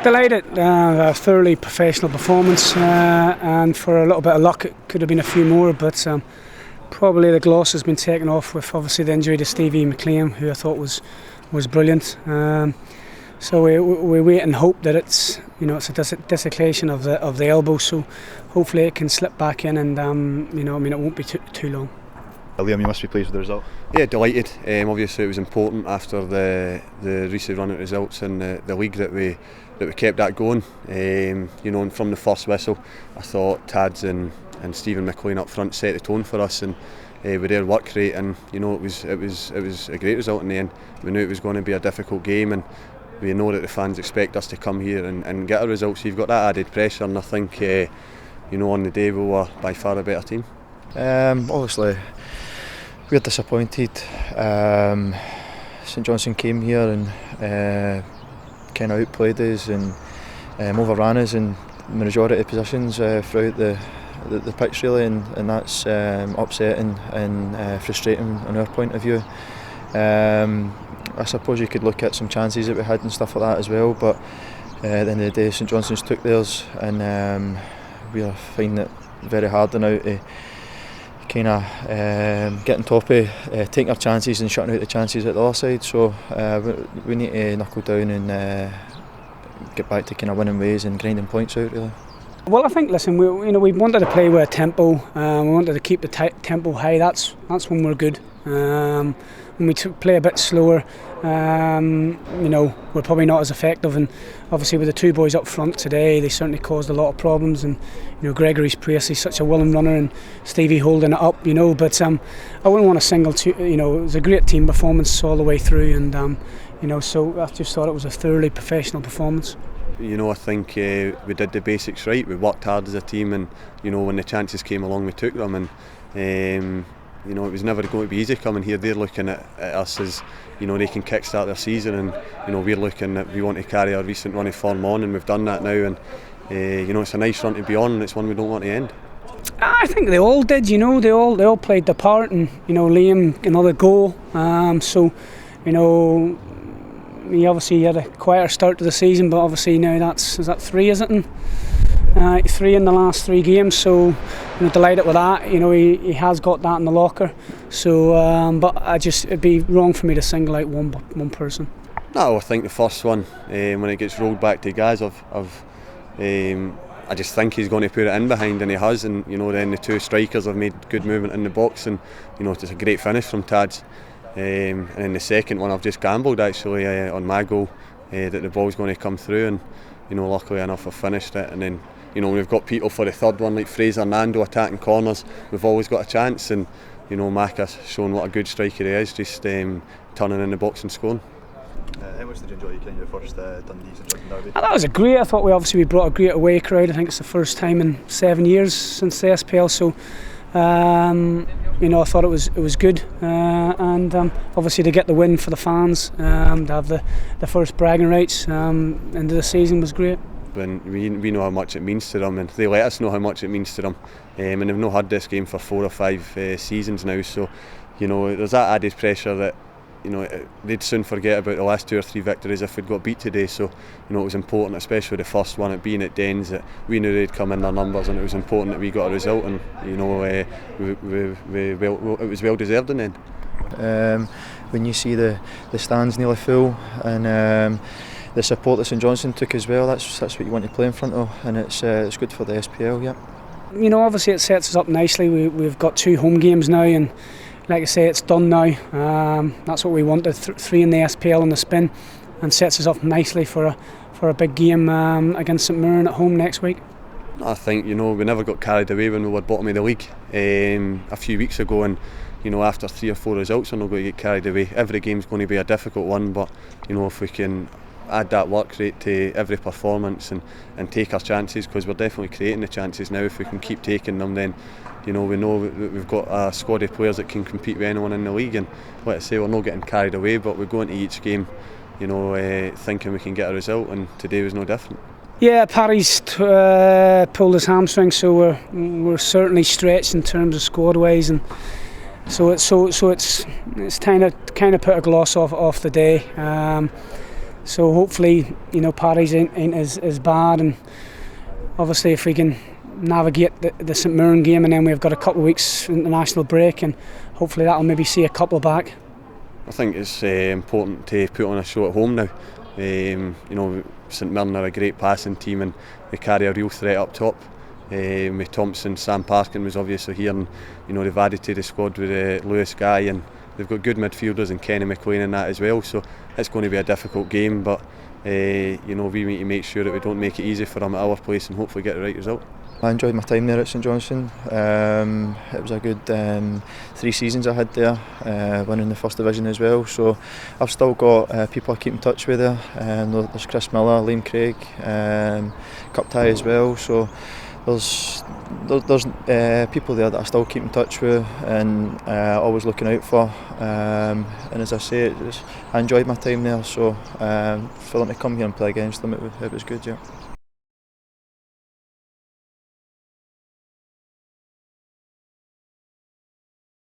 Delighted, a thoroughly professional performance, and for a little bit of luck it could have been a few more, but probably the gloss has been taken off with obviously the injury to Stevie McLean, who I thought was brilliant. So we wait and hope that it's a dislocation of the elbow, so hopefully it can slip back in, and it won't be too long. Liam, you must be pleased with the result. Yeah, delighted. Obviously it was important after the recent run of results in the league that we kept that going. And from the first whistle, I thought Tads and Stephen McLean up front set the tone for us, and with their work rate, and it was a great result in the end. We knew it was going to be a difficult game, and we know that the fans expect us to come here and get a result. So you've got that added pressure, and I think on the day we were by far a better team. Obviously, we're disappointed. St Johnstone came here and kind of outplayed us and overran us in the majority of positions throughout the pitch, really, and that's upsetting and frustrating on our point of view. I suppose you could look at some chances that we had and stuff like that as well, but at the end of the day St Johnstone's took theirs, and we are finding it very hard now to kind of get on top of taking our chances and shutting out the chances at the other side. So we need to knuckle down and get back to kind of winning ways and grinding points out, really. Well, I think, listen, we wanted to play with a tempo. We wanted to keep the tempo high. That's when we're good. When we play a bit slower, we're probably not as effective. And obviously, with the two boys up front today, they certainly caused a lot of problems. And Gregory's pace, he's such a willing runner, and Stevie holding it up. But I wouldn't want to single two. It was a great team performance all the way through, and so I just thought it was a thoroughly professional performance. I think we did the basics right. We worked hard as a team, and when the chances came along, we took them. And it was never going to be easy coming here. They're looking at us as they can kickstart their season, and we're looking at we want to carry our recent run of form on, and we've done that now. And it's a nice run to be on, and it's one we don't want to end. I think they all did. They all played their part, and Liam another goal. He obviously had a quieter start to the season, but obviously now is that three, is it? And, 3 in the last 3 games, so delighted with that. He has got that in the locker. So, but it'd be wrong for me to single out one person. No, I think the first one, when it gets rolled back to Gaz, I just think he's going to put it in behind, and he has. And then the two strikers have made good movement in the box, and it's a great finish from Tads. And then the second one, I've just gambled actually on my goal that the ball's going to come through, and luckily enough I've finished it. And then we've got people for the third one like Fraser, Nando attacking corners. We've always got a chance, and Macca's shown what a good striker he is, just turning in the box and scoring. How much did you enjoy your first Dundee St Johnstone derby? That was great. I thought we brought a great away crowd. I think it's the first time in 7 years since the SPL. So. I thought it was good, and obviously to get the win for the fans, to have the first bragging rights into the season was great. When we know how much it means to them, and they let us know how much it means to them, and they've not had this game for 4 or 5 seasons now, so there's that added pressure that they'd soon forget about the last 2 or 3 victories if we'd got beat today. So it was important, especially the first one, it being at Dens, that we knew they'd come in their numbers, and it was important that we got a result, and it was well deserved in the end. When you see the stands nearly full, and the support that St Johnstone took as well, that's what you want to play in front of, and it's good for the SPL. Yeah. Obviously it sets us up nicely. We've got 2 home games now, and like I say, it's done now. That's what we wanted. 3 in the SPL on the spin, and sets us up nicely for a big game against St Mirren at home next week. I think we never got carried away when we were bottom of the league a few weeks ago, and after 3 or 4 results, we're not going to get carried away. Every game's going to be a difficult one, but if we can add that work rate to every performance and take our chances, because we're definitely creating the chances now. If we can keep taking them, then we know that we've got a squad of players that can compete with anyone in the league. And like I say, we're not getting carried away, but we go into each game thinking we can get a result, and today was no different. Yeah, Paddy's pulled his hamstring, so we're certainly stretched in terms of squad wise, and so it's kind of put a gloss off the day. So hopefully, you know, Paddy's ain't as bad, and obviously if we can navigate the St Mirren game, and then we've got a couple of weeks international break, and hopefully that'll maybe see a couple back. I think it's important to put on a show at home now. You know, St Mirren are a great passing team and they carry a real threat up top. With Thompson, Sam Parkin was obviously here, and you know they've added to the squad with Lewis Guy, and they've got good midfielders and Kenny McLean in that as well. So it's going to be a difficult game, but you know, we need to make sure that we don't make it easy for them at our place and hopefully get the right result. I enjoyed my time there at St Johnstone. It was a good 3 seasons I had there, winning the first division as well. So I've still got people I keep in touch with there. There's Chris Miller, Liam Craig, Cup tie as well. So there's people there that I still keep in touch with and always looking out for. And as I say, I enjoyed my time there. So for them to come here and play against them, it was good, yeah.